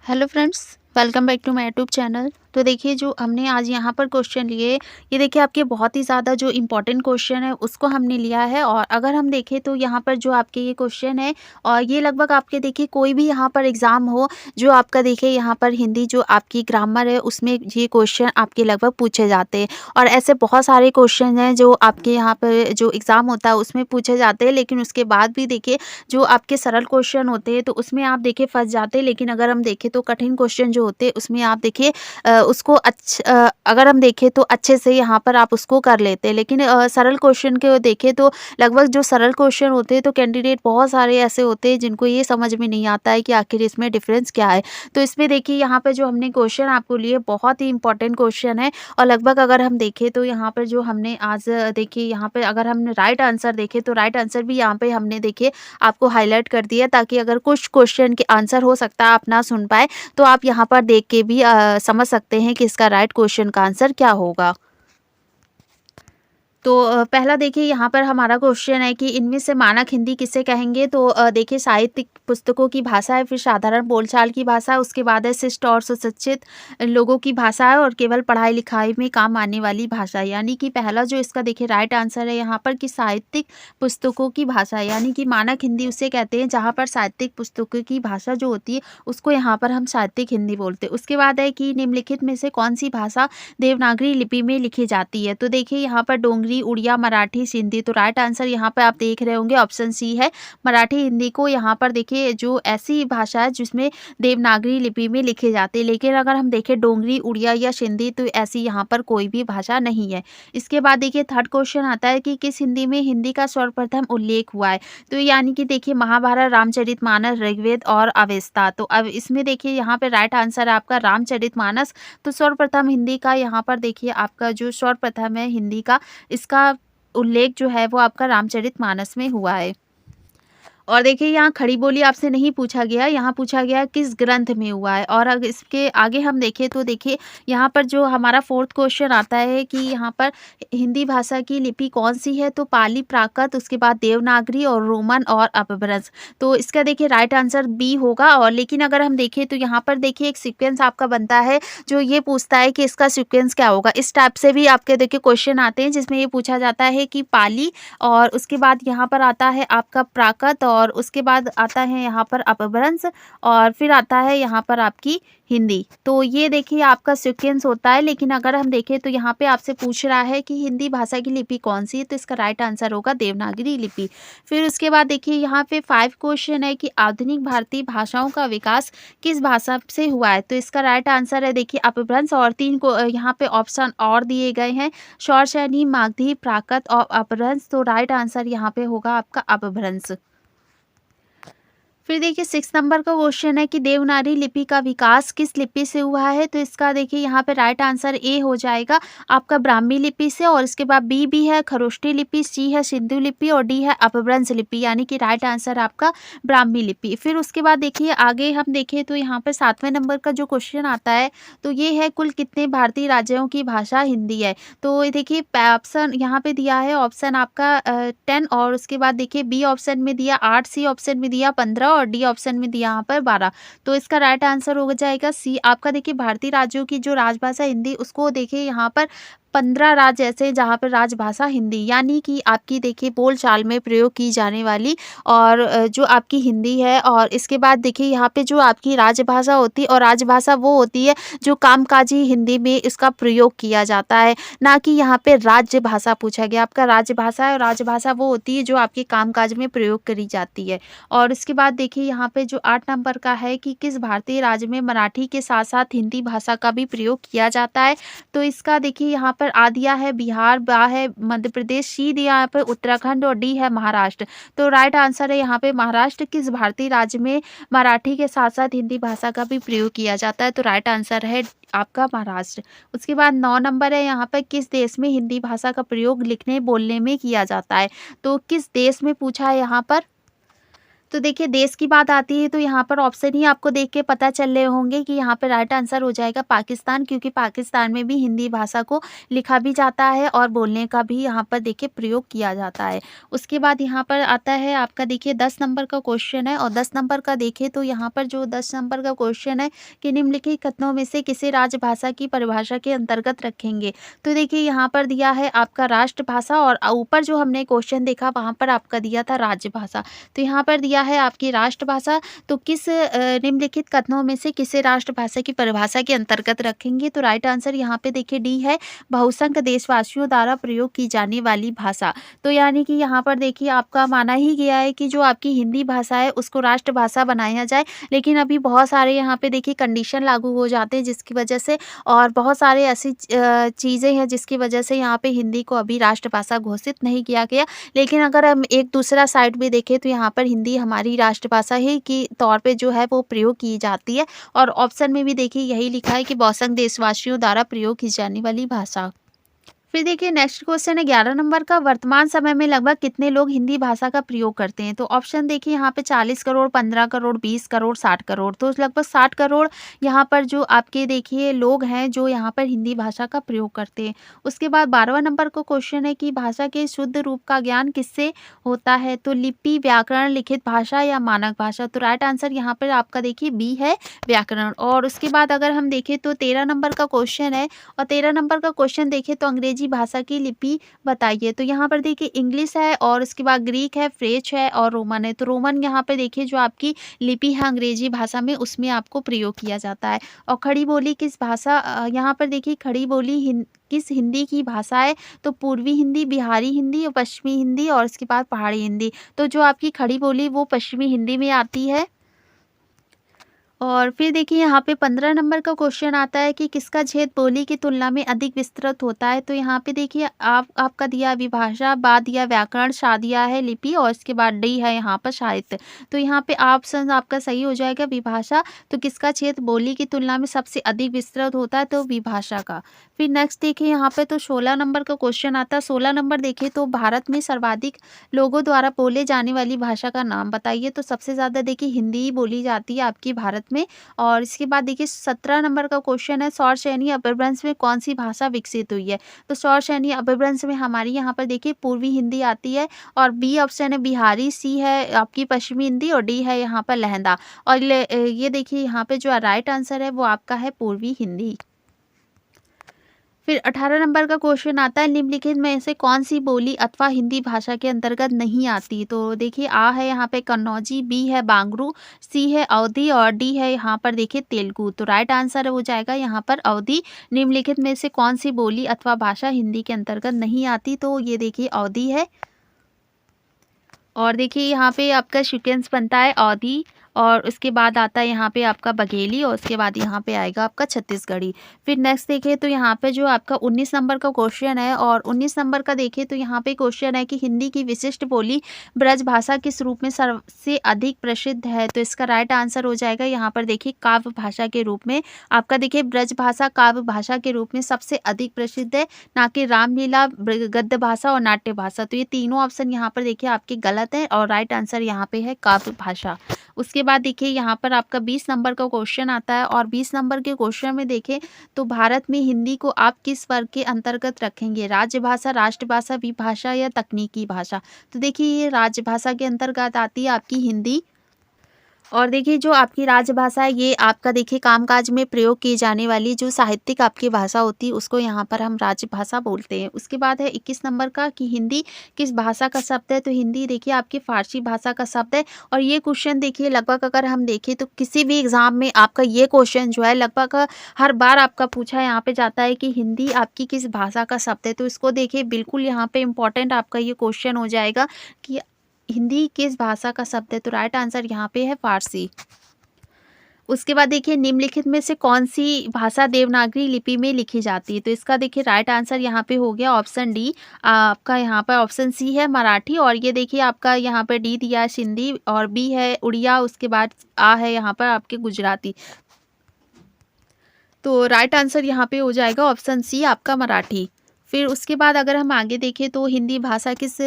Hello friends, welcome back to my YouTube channel. तो देखिए जो हमने आज यहाँ पर क्वेश्चन लिए, ये देखिए आपके बहुत ही ज़्यादा जो इम्पोर्टेंट क्वेश्चन है उसको हमने लिया है। और अगर हम देखें तो यहाँ पर जो आपके ये क्वेश्चन है और ये लगभग आपके देखिए कोई भी यहाँ पर एग्ज़ाम हो, जो आपका देखिए यहाँ पर हिंदी जो आपकी ग्रामर है उसमें ये क्वेश्चन आपके लगभग पूछे जाते हैं। और ऐसे बहुत सारे क्वेश्चन हैं जो आपके यहाँ पर जो एग्ज़ाम होता है उसमें पूछे जाते हैं, लेकिन उसके बाद भी देखिए जो आपके सरल क्वेश्चन होते हैं तो उसमें आप देखिए फँस जाते हैं। लेकिन अगर हम देखें तो कठिन क्वेश्चन जो होते हैं उसमें आप देखिए उसको अगर हम देखें तो अच्छे से यहाँ पर आप उसको कर लेते हैं। लेकिन सरल क्वेश्चन को देखें तो लगभग जो सरल क्वेश्चन होते हैं तो कैंडिडेट बहुत सारे ऐसे होते हैं जिनको ये समझ में नहीं आता है कि आखिर इसमें डिफरेंस क्या है। तो इसमें देखिए यहाँ पर जो हमने क्वेश्चन आपको लिए बहुत ही इंपॉर्टेंट क्वेश्चन है। और लगभग अगर हम देखें तो यहाँ पर जो हमने आज देखिए यहाँ पे अगर हमने राइट आंसर देखे तो राइट आंसर भी यहाँ पे हमने देखिए आपको हाईलाइट कर दिया, ताकि अगर कुछ क्वेश्चन के आंसर हो सकता है आप ना सुन पाए तो आप यहाँ पर देख के भी समझ सकते हैं कि इसका राइट क्वेश्चन का आंसर क्या होगा। तो पहला देखिए यहाँ पर हमारा क्वेश्चन है कि इनमें से मानक हिंदी किसे कहेंगे। तो देखिए साहित्यिक पुस्तकों की भाषा है, फिर साधारण बोलचाल की भाषा है, उसके बाद है शिष्ट और सुशिक्षित लोगों की भाषा है, और केवल पढ़ाई लिखाई में काम आने वाली भाषा है। यानी कि पहला जो इसका देखिए राइट आंसर है यहाँ पर कि साहित्यिक पुस्तकों की भाषा है, यानी कि मानक हिंदी उसे कहते हैं जहाँ पर साहित्यिक पुस्तकों की भाषा जो होती है उसको यहाँ पर हम साहित्यिक हिंदी बोलते हैं। उसके बाद है कि निम्नलिखित में से कौन सी भाषा देवनागरी लिपि में लिखी जाती है। तो देखिए यहाँ पर डोंगरी, उड़िया, मराठी, सिंधी। तो राइट आंसर यहाँ पर आप देख रहे होंगे ऑप्शन सी है मराठी हिंदी को यहाँ पर देखिए जो ऐसी भाषा है जिसमें देवनागरी लिपि में लिखे जाते हैं। लेकिन अगर हम देखें डोंगरी, उड़िया या सिंधी तो ऐसी यहाँ पर कोई भी भाषा नहीं है। इसके बाद देखिए थर्ड क्वेश्चन आता है कि किस हिंदी में हिंदी का सर्वप्रथम उल्लेख हुआ है। तो यानी कि देखिए महाभारत, रामचरितमानस, ऋग्वेद और अवेस्ता। तो अब इसमें देखिए यहाँ पे राइट आंसर है आपका रामचरितमानस। तो सर्वप्रथम हिंदी का यहाँ पर देखिए आपका जो सर्वप्रथम है हिंदी का, इसका उल्लेख जो है वो आपका रामचरितमानस में हुआ है। और देखिए यहाँ खड़ी बोली आपसे नहीं पूछा गया, यहाँ पूछा गया किस ग्रंथ में हुआ है। और अगर इसके आगे हम देखें तो देखिए यहाँ पर जो हमारा फोर्थ क्वेश्चन आता है कि यहाँ पर हिंदी भाषा की लिपि कौन सी है। तो पाली, प्राकृत, उसके बाद देवनागरी और रोमन और अपभ्रंश। तो इसका देखिए राइट आंसर बी होगा। और लेकिन अगर हम देखें तो यहाँ पर देखिए एक सीक्वेंस आपका बनता है जो ये पूछता है कि इसका सीक्वेंस क्या होगा। इस टाइप से भी आपके देखिए क्वेश्चन आते हैं जिसमें ये पूछा जाता है कि पाली, और उसके बाद यहाँ पर आता है आपका प्राकृत, और उसके बाद आता है यहाँ पर अपभ्रंश, और फिर आता है यहाँ पर आपकी हिंदी। तो ये देखिए आपका सीक्वेंस होता है। लेकिन अगर हम देखें तो यहाँ पे आपसे पूछ रहा है कि हिंदी भाषा की लिपि कौन सी है, तो इसका राइट आंसर होगा देवनागरी लिपि। फिर उसके बाद देखिए यहाँ पे 5 क्वेश्चन है कि आधुनिक भारतीय भाषाओं का विकास किस भाषा से हुआ है। तो इसका राइट आंसर है देखिए अपभ्रंश। और 3 को यहाँ पे ऑप्शन और दिए गए हैं, शौरसेनी, मागधी, प्राकृत और अपभ्रंश। तो राइट आंसर यहाँ पे होगा आपका अपभ्रंश। फिर देखिए 6 नंबर का क्वेश्चन है कि देवनागरी लिपि का विकास किस लिपि से हुआ है। तो इसका देखिए यहाँ पे राइट आंसर ए हो जाएगा आपका ब्राह्मी लिपि से। और इसके बाद बी भी है खरोष्टी लिपि, सी है सिंधु लिपि और डी है अपभ्रंश लिपि, यानी कि राइट आंसर आपका ब्राह्मी लिपि। फिर उसके बाद देखिए आगे हम देखें तो यहाँ पर 7वें नंबर का जो क्वेश्चन आता है तो ये है कुल कितने भारतीय राज्यों की भाषा हिंदी है। तो देखिए ऑप्शन यहाँ पे दिया है ऑप्शन आपका 10, और उसके बाद देखिए बी ऑप्शन में दिया 8, सी ऑप्शन में दिया 15 और डी ऑप्शन में दिया यहाँ पर 12। तो इसका राइट आंसर हो जाएगा सी आपका। देखिए भारतीय राज्यों की जो राजभाषा हिंदी उसको देखिए यहाँ पर 15 राज्य ऐसे हैं जहाँ पर राजभाषा हिंदी, यानी कि आपकी देखिए बोलचाल में प्रयोग की जाने वाली और जो आपकी हिंदी है। और इसके बाद देखिए यहाँ पे जो आपकी राजभाषा होती है, और राजभाषा वो होती है जो कामकाजी हिंदी में इसका प्रयोग किया जाता है, ना कि यहाँ पे राज्य भाषा पूछा गया। आपका राजभाषा है और राजभाषा वो होती है जो आपके कामकाज में प्रयोग करी जाती है। और इसके बाद देखिए यहाँ पे जो 8 नंबर का है कि किस भारतीय राज्य में मराठी के साथ साथ हिंदी भाषा का भी प्रयोग किया जाता है। तो इसका देखिए यहाँ पर आ दिया है बिहार, बा है मध्य प्रदेश, सी दिया यहाँ पर उत्तराखंड और डी है महाराष्ट्र। तो राइट आंसर है यहाँ पे महाराष्ट्र। किस भारतीय राज्य में मराठी के साथ साथ हिंदी भाषा का भी प्रयोग किया जाता है। तो राइट आंसर है आपका महाराष्ट्र। उसके बाद 9 नंबर है यहाँ पर किस देश में हिंदी भाषा का प्रयोग लिखने बोलने में किया जाता है। तो किस देश में पूछा है यहाँ पर। तो देखिए देश की बात आती है तो यहाँ पर ऑप्शन ही आपको देख के पता चल रहे होंगे कि यहाँ पे राइट आंसर हो जाएगा पाकिस्तान, क्योंकि पाकिस्तान में भी हिंदी भाषा को लिखा भी जाता है और बोलने का भी यहाँ पर देखिए प्रयोग किया जाता है। उसके बाद यहाँ पर आता है आपका देखिए 10 नंबर का क्वेश्चन है, और 10 नंबर का देखें तो यहाँ पर जो 10 नंबर का क्वेश्चन है कि निम्नलिखित कथनों में से किसे राजभाषा की परिभाषा के अंतर्गत रखेंगे। तो देखिए यहाँ पर दिया है आपका राष्ट्रभाषा, और ऊपर जो हमने क्वेश्चन देखा वहाँ पर आपका दिया था राजभाषा। तो यहाँ पर दिया है आपकी राष्ट्रभाषा, तो किस निम्नलिखित कथनों में से किसे राष्ट्रभाषा की परिभाषा के अंतर्गत रखेंगे। तो राइट आंसर यहाँ पे देखिए डी है, बहुसंख्य देशवासियों द्वारा प्रयोग की जाने वाली भाषा। तो यानी कि यहाँ पर देखिए आपका माना ही गया है कि जो आपकी हिंदी भाषा है उसको राष्ट्रभाषा बनाया जाए, लेकिन अभी बहुत सारे यहाँ पे देखिए कंडीशन लागू हो जाते हैं जिसकी वजह से, और बहुत सारे ऐसी चीज़ें हैं जिसकी वजह से यहाँ पे हिंदी को अभी राष्ट्रभाषा घोषित नहीं किया गया। लेकिन अगर हम एक दूसरा साइड भी देखें तो यहाँ पर हिंदी हमारी राष्ट्रभाषा ही के तौर पे जो है वो प्रयोग की जाती है, और ऑप्शन में भी देखिए यही लिखा है कि बहुसंख्य देशवासियों द्वारा प्रयोग की जाने वाली भाषा। फिर देखिए नेक्स्ट क्वेश्चन है 11 नंबर का, वर्तमान समय में लगभग कितने लोग हिंदी भाषा का प्रयोग करते हैं। तो ऑप्शन देखिए यहाँ पे 40 करोड़, 15 करोड़, 20 करोड़, 60 करोड़। तो लगभग 60 करोड़ यहाँ पर जो आपके देखिए लोग हैं जो यहाँ पर हिंदी भाषा का प्रयोग करते हैं। उसके बाद 12वां नंबर का क्वेश्चन है कि भाषा के शुद्ध रूप का ज्ञान किससे होता है। तो लिपि, व्याकरण, लिखित भाषा या मानक भाषा। तो राइट आंसर यहाँ पर आपका देखिए बी है, व्याकरण। और उसके बाद अगर हम देखें तो 13 नंबर का क्वेश्चन है, और 13 नंबर का क्वेश्चन देखिए तो अंग्रेजी भाषा की लिपि बताइए। तो यहाँ पर देखिए इंग्लिश है, और उसके बाद ग्रीक है, फ्रेंच है और रोमन है। तो रोमन यहाँ पे देखिए जो आपकी लिपि है अंग्रेजी भाषा में उसमें आपको प्रयोग किया जाता है। और खड़ी बोली किस भाषा, यहाँ पर देखिए खड़ी बोली किस हिंदी की भाषा है। तो पूर्वी हिंदी, बिहारी हिंदी और पश्चिमी हिंदी, और उसके बाद पहाड़ी हिंदी। तो जो आपकी खड़ी बोली वो पश्चिमी हिंदी में आती है। और फिर देखिए यहाँ पे 15 नंबर का क्वेश्चन आता है कि किसका छेद बोली की तुलना में अधिक विस्तृत होता है। तो यहाँ पे देखिए आपका दिया विभाषा, बा दिया व्याकरण, सा दिया है लिपि, और इसके बाद डी है यहाँ पर साहित्य। तो यहाँ पे ऑप्शन आपका सही हो जाएगा विभाषा। तो किसका छेद बोली की तुलना में सबसे अधिक विस्तृत होता है, तो विभाषा का। फिर नेक्स्ट देखिए यहाँ पे तो 16 नंबर का क्वेश्चन आता है। 16 नंबर देखिए तो भारत में सर्वाधिक लोगों द्वारा बोले जाने वाली भाषा का नाम बताइए। तो सबसे ज़्यादा देखिए हिंदी ही बोली जाती है आपकी भारत में। और इसके बाद देखिए 17 नंबर का क्वेश्चन है, सौर सैनी अपभ्रंश में कौन सी भाषा विकसित हुई है। तो सौर सैनी अपभ्रंश में हमारी यहाँ पर देखिए पूर्वी हिंदी आती है, और बी ऑप्शन है बिहारी, सी है आपकी पश्चिमी हिंदी, और डी है यहाँ पर लहंदा। और ये देखिए यहाँ पे जो राइट आंसर है वो आपका है पूर्वी हिंदी। फिर 18 नंबर का क्वेश्चन आता है, निम्नलिखित में से कौन सी बोली अथवा हिंदी भाषा के अंतर्गत नहीं आती। तो देखिए आ है यहाँ पे कन्नौजी, बी है बांगरू, सी है अवधी, और डी है यहाँ पर देखिए तेलुगु। तो राइट आंसर हो जाएगा यहाँ पर अवधी। निम्नलिखित में से कौन सी बोली अथवा भाषा हिंदी के अंतर्गत नहीं आती। तो ये देखिए अवधी है। और देखिए यहाँ पे आपका सीक्वेंस बनता है अवधी, और उसके बाद आता है यहाँ पे आपका बघेली, और उसके बाद यहाँ पे आएगा आपका छत्तीसगढ़ी। फिर नेक्स्ट देखिए तो यहाँ पे जो आपका 19 नंबर का क्वेश्चन है, और 19 नंबर का देखिए तो यहाँ पे क्वेश्चन है कि हिंदी की विशिष्ट बोली ब्रज भाषा किस रूप में सबसे अधिक प्रसिद्ध है। तो इसका राइट आंसर हो जाएगा यहाँ पर देखिए काव्य भाषा के रूप में। आपका देखिए ब्रज भाषा काव्य भाषा के रूप में सबसे अधिक प्रसिद्ध है, ना कि रामलीला, गद्य भाषा और नाट्य भाषा। तो ये तीनों ऑप्शन यहाँ पर देखिए आपके गलत है, और राइट आंसर यहाँ पे है काव्य भाषा। उसके बाद देखिए यहाँ पर आपका 20 नंबर का क्वेश्चन आता है, और 20 नंबर के क्वेश्चन में देखें तो भारत में हिंदी को आप किस वर्ग के अंतर्गत रखेंगे, राज्य भाषा, राष्ट्रभाषा, विभाषा या तकनीकी भाषा। तो देखिए ये राजभाषा के अंतर्गत आती है आपकी हिंदी। और देखिए जो आपकी राजभाषा है ये आपका देखिए कामकाज में प्रयोग की जाने वाली जो साहित्यिक आपकी भाषा होती है उसको यहाँ पर हम राजभाषा बोलते हैं। उसके बाद है 21 नंबर का कि हिंदी किस भाषा का शब्द है। तो हिंदी देखिए आपकी फारसी भाषा का शब्द है, और ये क्वेश्चन देखिए लगभग अगर हम देखें तो किसी भी एग्जाम में आपका ये क्वेश्चन जो है लगभग हर बार आपका पूछा यहाँ पे जाता है कि हिंदी आपकी किस भाषा का शब्द है। तो इसको देखिए बिल्कुल यहाँ पे इम्पोर्टेंट आपका ये क्वेश्चन हो जाएगा कि हिंदी किस भाषा का शब्द है। तो राइट आंसर यहाँ पे है फारसी। उसके बाद देखिए निम्नलिखित में से कौन सी भाषा देवनागरी लिपि में लिखी जाती है। तो इसका देखिए राइट आंसर यहाँ पे हो गया ऑप्शन डी। आपका यहाँ पर ऑप्शन सी है मराठी, और ये देखिए आपका यहाँ पर डी दिया है सिंधी, और बी है उड़िया, उसके बाद आ है यहाँ पर आपके गुजराती। तो राइट आंसर यहाँ पे हो जाएगा ऑप्शन सी आपका मराठी। फिर उसके बाद अगर हम आगे देखें तो हिंदी भाषा किस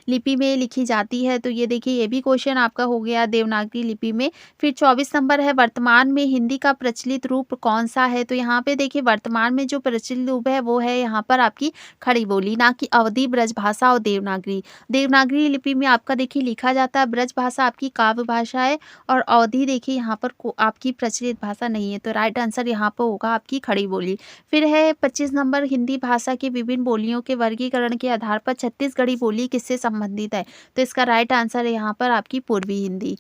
लिपि में लिखी जाती है, तो ये देखिए ये भी क्वेश्चन आपका हो गया देवनागरी लिपि में। फिर 24 नंबर है वर्तमान में हिंदी का प्रचलित रूप कौन-सा है? तो यहाँ पे देखिए वर्तमान में जो प्रचलित रूप है वो है यहाँ पर आपकी खड़ी बोली, ना कि अवधी, ब्रजभाषा और देवनागरी। देवनागरी लिपि में आपका देखिए लिखा जाता है, ब्रजभाषा आपकी काव्य भाषा है और अवधी देखिए यहाँ पर को आपकी प्रचलित भाषा नहीं है, तो राइट आंसर यहाँ पर होगा आपकी खड़ी बोली। फिर है 25 नंबर हिंदी भाषा की विभिन्न बोलियों के वर्गीकरण के आधार पर छत्तीसगढ़ी बोली किससे संबंधित है? तो इसका राइट आंसर है यहाँ पर आपकी पूर्वी हिंदी।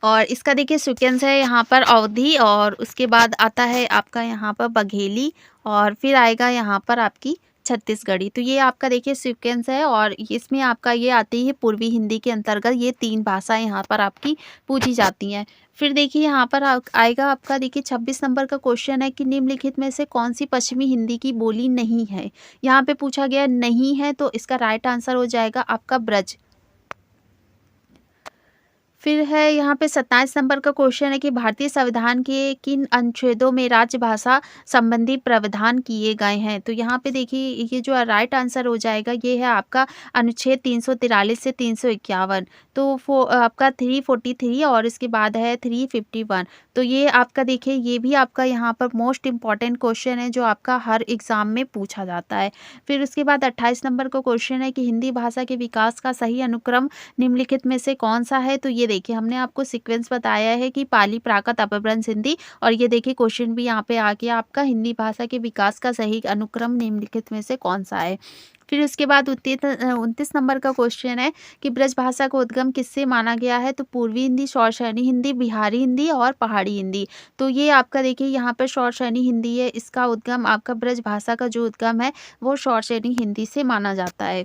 और इसका देखिए सीक्वेंस है यहाँ पर अवधी और उसके बाद आता है आपका यहाँ पर बघेली और फिर आएगा यहाँ पर आपकी छत्तीसगढ़ी। तो ये आपका देखिए सीक्वेंस है और इसमें आपका ये आती है पूर्वी हिंदी के अंतर्गत, ये 3 भाषाएं यहाँ पर आपकी पूछी जाती हैं। फिर देखिए यहाँ पर आएगा आपका देखिए 26 नंबर का क्वेश्चन है कि निम्नलिखित में से कौन सी पश्चिमी हिंदी की बोली नहीं है? यहाँ पे पूछा गया नहीं है, तो इसका राइट आंसर हो जाएगा आपका ब्रज। फिर है यहाँ पे 27 नंबर का क्वेश्चन है कि भारतीय संविधान के किन अनुच्छेदों में राजभाषा संबंधी प्रावधान किए गए हैं? तो यहाँ पे देखिए ये जो राइट आंसर हो जाएगा ये है आपका अनुच्छेद 343 से 351। तो आपका 343 और इसके बाद है 351। तो ये आपका देखिए ये भी आपका यहाँ पर मोस्ट इम्पॉर्टेंट क्वेश्चन है जो आपका हर एग्जाम में पूछा जाता है। फिर उसके बाद 28 नंबर का क्वेश्चन है कि हिंदी भाषा के विकास का सही अनुक्रम निम्नलिखित में से कौन सा है? तो ये देखिए हमने आपको सीक्वेंस बताया है कि पाली, प्राकृत, अपभ्रंश हिंदी और ये देखिए क्वेश्चन भी यहाँ पे आ गया आपका हिंदी भाषा के विकास का सही अनुक्रम निम्नलिखित में से कौन सा है। फिर उसके बाद 29 नंबर का क्वेश्चन है कि ब्रज भाषा का उद्गम किससे माना गया है? तो पूर्वी हिंदी, शौरसेनी हिंदी, बिहारी हिंदी और पहाड़ी हिंदी। तो ये आपका देखिए यहाँ पर शौरसेनी हिंदी है, इसका उद्गम आपका ब्रज भाषा का जो उद्गम है वो शौरसेनी हिंदी से माना जाता है।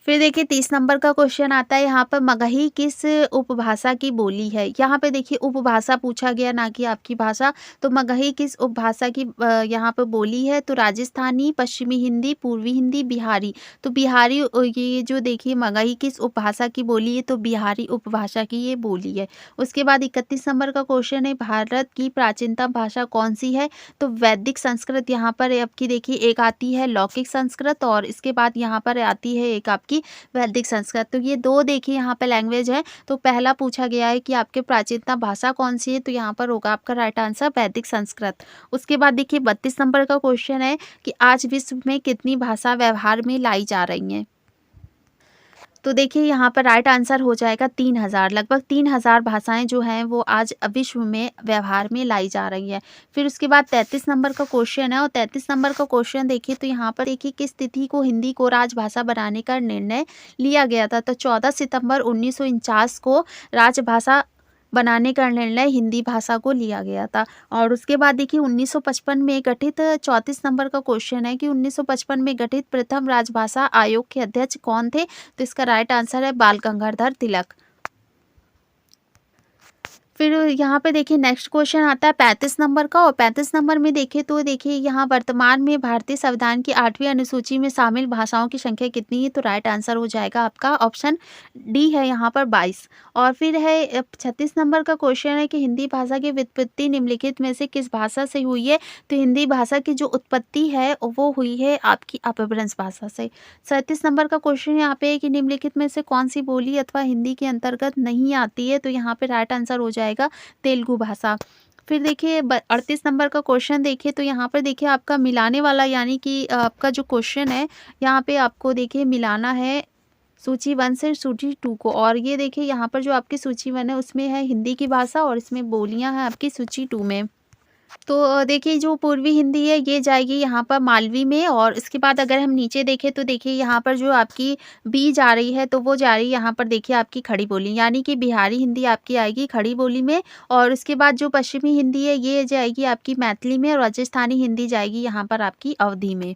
फिर देखिए 30 नंबर का क्वेश्चन आता है यहाँ पर मगही किस उपभाषा की बोली है? यहाँ पे देखिए उपभाषा पूछा गया ना कि आपकी भाषा। तो मगही किस उपभाषा की यहाँ पर बोली है? तो राजस्थानी, पश्चिमी हिंदी, पूर्वी हिंदी, बिहारी। तो बिहारी ये जो देखिए मगही किस उपभाषा की बोली है? तो बिहारी उपभाषा की ये बोली है। उसके बाद 31 नंबर का क्वेश्चन है भारत की प्राचीनतम भाषा कौन सी है? तो वैदिक संस्कृत यहाँ पर आपकी देखिए एक आती है लौकिक संस्कृत और इसके बाद यहाँ पर आती है एक आपकी वैदिक संस्कृत। तो ये 2 देखिए यहाँ पे लैंग्वेज है। तो पहला पूछा गया है कि आपके प्राचीनतम भाषा कौन सी है? तो यहाँ पर होगा आपका राइट आंसर वैदिक संस्कृत। उसके बाद देखिए 32 नंबर का क्वेश्चन है कि आज विश्व में कितनी भाषा व्यवहार में लाई जा रही हैं? तो देखिए यहाँ पर राइट आंसर हो जाएगा 3000। लगभग 3000 भाषाएं जो हैं वो आज विश्व में व्यवहार में लाई जा रही है। फिर उसके बाद 33 नंबर का क्वेश्चन है और 33 नंबर का क्वेश्चन देखिए तो यहाँ पर देखिए किस तिथि को हिंदी को राजभाषा बनाने का निर्णय लिया गया था? तो 14 सितंबर 1949 को राजभाषा बनाने का निर्णय हिंदी भाषा को लिया गया था। और उसके बाद देखिए 1955 में गठित 34 नंबर का क्वेश्चन है कि 1955 में गठित प्रथम राजभाषा आयोग के अध्यक्ष कौन थे? तो इसका राइट आंसर है बाल गंगाधर तिलक। फिर यहाँ पे देखिए नेक्स्ट क्वेश्चन आता है 35 नंबर का और 35 नंबर में देखिए तो देखिए यहाँ वर्तमान में भारतीय संविधान की 8वीं अनुसूची में शामिल भाषाओं की संख्या कितनी है? तो राइट आंसर हो जाएगा आपका ऑप्शन डी है यहाँ पर 22। और फिर है 36 नंबर का क्वेश्चन है कि हिंदी भाषा की व्युत्पत्ति निम्नलिखित में से किस भाषा से हुई है? तो हिंदी भाषा की जो उत्पत्ति है वो हुई है आपकी अपभ्रंश भाषा से। 37 नंबर का क्वेश्चन यहाँ पे है कि निम्नलिखित में से कौन सी बोली अथवा हिंदी के अंतर्गत नहीं आती है? तो यहाँ पे राइट आंसर हो जाएगा तेलुगु भाषा। फिर देखिए 38 नंबर का क्वेश्चन देखिए तो यहाँ पर देखिए आपका मिलाने वाला यानी कि आपका जो क्वेश्चन है यहाँ पे आपको देखिए मिलाना है सूची 1 से सूची 2 को। और ये देखिए यहाँ पर जो आपकी सूची 1 है उसमें है हिंदी की भाषा और इसमें बोलियां हैं आपकी सूची 2 में। तो देखिए जो पूर्वी हिंदी है ये जाएगी यहाँ पर मालवी में और इसके बाद अगर हम नीचे देखें तो देखिए यहाँ पर जो आपकी बी जा रही है तो वो जा रही है यहाँ पर देखिए आपकी खड़ी बोली यानी कि बिहारी हिंदी आपकी आएगी खड़ी बोली में। और उसके बाद जो पश्चिमी हिंदी है ये जाएगी आपकी मैथिली में और राजस्थानी हिंदी जाएगी यहाँ पर आपकी अवधी में।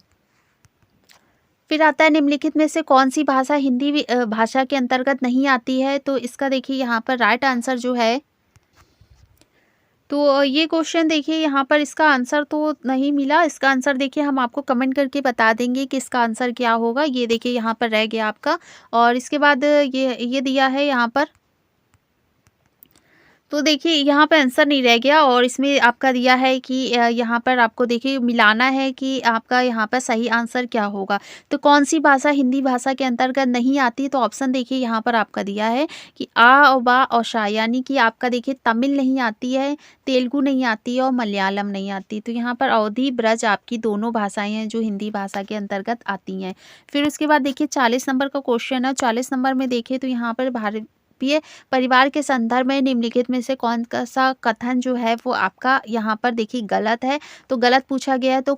फिर आता है निम्नलिखित में से कौन सी भाषा हिंदी भाषा के अंतर्गत नहीं आती है? तो इसका देखिए यहाँ पर राइट आंसर जो है तो ये क्वेश्चन देखिए यहाँ पर इसका आंसर तो नहीं मिला। इसका आंसर देखिए हम आपको कमेंट करके बता देंगे कि इसका आंसर क्या होगा। ये देखिए यहाँ पर रह गया आपका और इसके बाद ये दिया है यहाँ पर। तो देखिए यहाँ पे आंसर नहीं रह गया और इसमें आपका दिया है कि यहाँ पर आपको देखिए मिलाना है कि आपका यहाँ पर सही आंसर क्या होगा। तो कौन-सी भाषा हिंदी भाषा के अंतर्गत नहीं आती? तो ऑप्शन देखिए यहाँ पर आपका दिया है कि आ और बा और शा, यानी कि आपका देखिए तमिल नहीं आती है, तेलुगु नहीं आती है और मलयालम नहीं आती। तो यहाँ पर अवधी, ब्रज आपकी दोनों भाषाएँ हैं जो हिंदी भाषा के अंतर्गत आती हैं। फिर उसके बाद देखिए 40 नंबर का क्वेश्चन है। 40 नंबर में देखिए तो यहाँ पर भारतीय परिवार के संदर्भ में निम्नलिखित में से कौन-सा कथन जो है वो आपका यहाँ पर देखिए गलत है। तो गलत पूछा गया है। तो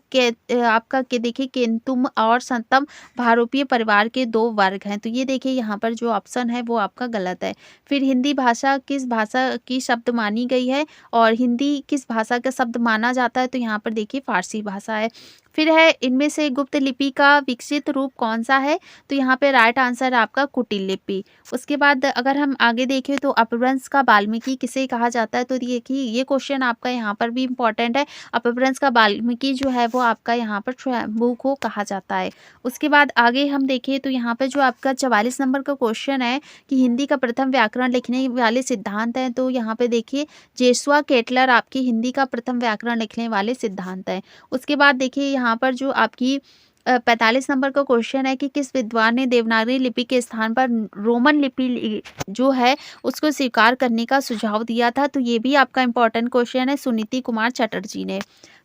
आपका के देखिए केंतुम और संतम भारोपीय परिवार के 2 वर्ग हैं। तो ये देखिए यहाँ पर जो ऑप्शन है वो आपका गलत है। फिर हिंदी भाषा किस भाषा की शब्द मानी गई है और हिंदी किस भाषा का शब्द माना जाता है? तो यहाँ पर देखिए फ़ारसी भाषा है। फिर है इनमें से गुप्त लिपि का विकसित रूप कौन-सा है? तो यहाँ पे राइट आंसर है आपका कुटिल लिपि। उसके बाद अगर हम आगे देखें तो अपभ्रंश का वाल्मीकि किसे कहा जाता है? तो देखिए ये क्वेश्चन आपका यहाँ पर भी इम्पोर्टेंट है। अपभ्रंश का वाल्मीकि जो है वो आपका यहाँ पर स्वयंभू को कहा जाता है। उसके बाद आगे हम देखें तो यहाँ पे जो आपका 44 नंबर का क्वेश्चन है कि हिंदी का प्रथम व्याकरण लिखने वाले सिद्धांत हैं। तो यहाँ पे देखिए जेसुआ केटलर आपकी हिंदी का प्रथम व्याकरण लिखने वाले सिद्धांत हैं। उसके बाद देखिए यहाँ पर जो आपकी 45 नंबर का क्वेश्चन है कि किस विद्वान ने देवनागरी लिपि के स्थान पर रोमन लिपि जो है उसको स्वीकार करने का सुझाव दिया था? तो ये भी आपका इम्पोर्टेंट क्वेश्चन है, सुनीति कुमार चटर्जी ने।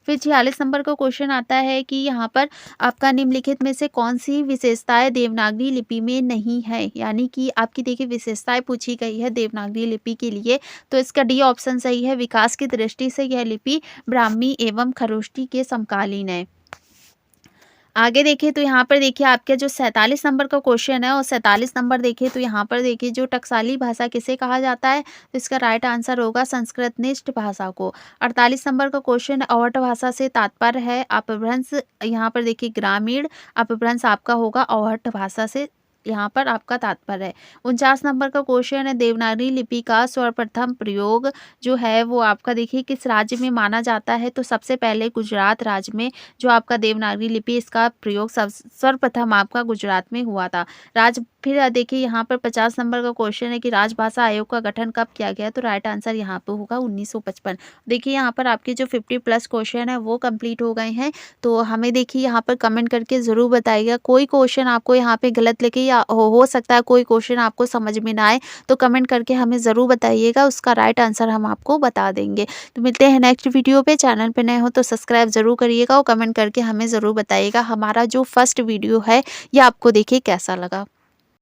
फिर 46 नंबर का क्वेश्चन आता है कि यहाँ पर आपका निम्नलिखित में से कौन-सी विशेषताएँ देवनागरी लिपि में नहीं है? यानी कि आपकी देखिए विशेषताएँ पूछी गई है देवनागरी लिपि के लिए। तो इसका डी ऑप्शन सही है। विकास की दृष्टि से यह लिपि ब्राह्मी एवं खरोष्ठी के समकालीन है। आगे देखिए तो यहाँ पर देखिए आपके जो 47 नंबर का क्वेश्चन है और 47 नंबर देखिए तो यहाँ पर देखिए जो टकसाली भाषा किसे कहा जाता है? तो इसका राइट आंसर होगा संस्कृतनिष्ठ भाषा को। 48 नंबर का क्वेश्चन अवहट भाषा से तात्पर्य है अपभ्रंश, यहाँ पर देखिए ग्रामीण अपभ्रंश आपका होगा अवहट भाषा से यहाँ पर आपका तात्पर्य है। 49 नंबर का क्वेश्चन है देवनागरी लिपि का सर्वप्रथम प्रयोग जो है वो आपका देखिए किस राज्य में माना जाता है? तो सबसे पहले गुजरात राज्य में जो आपका देवनागरी लिपि इसका प्रयोग सर्वप्रथम आपका गुजरात में हुआ था। फिर देखिए यहाँ पर 50 नंबर का क्वेश्चन है कि राजभाषा आयोग का गठन कब किया गया? तो राइट आंसर यहाँ पे होगा 1955। देखिए यहाँ पर आपके जो 50 प्लस क्वेश्चन है वो कंप्लीट हो गए हैं। तो हमें देखिए यहाँ पर कमेंट करके ज़रूर बताइएगा। कोई क्वेश्चन आपको यहाँ पे गलत लगे या हो सकता है कोई क्वेश्चन आपको समझ में ना आए तो कमेंट करके हमें ज़रूर बताइएगा, उसका राइट आंसर हम आपको बता देंगे। तो मिलते हैं नेक्स्ट वीडियो पे। चैनल पे नए हो तो सब्सक्राइब ज़रूर करिएगा और कमेंट करके हमें ज़रूर बताइएगा हमारा जो फर्स्ट वीडियो है ये आपको देखिए कैसा लगा।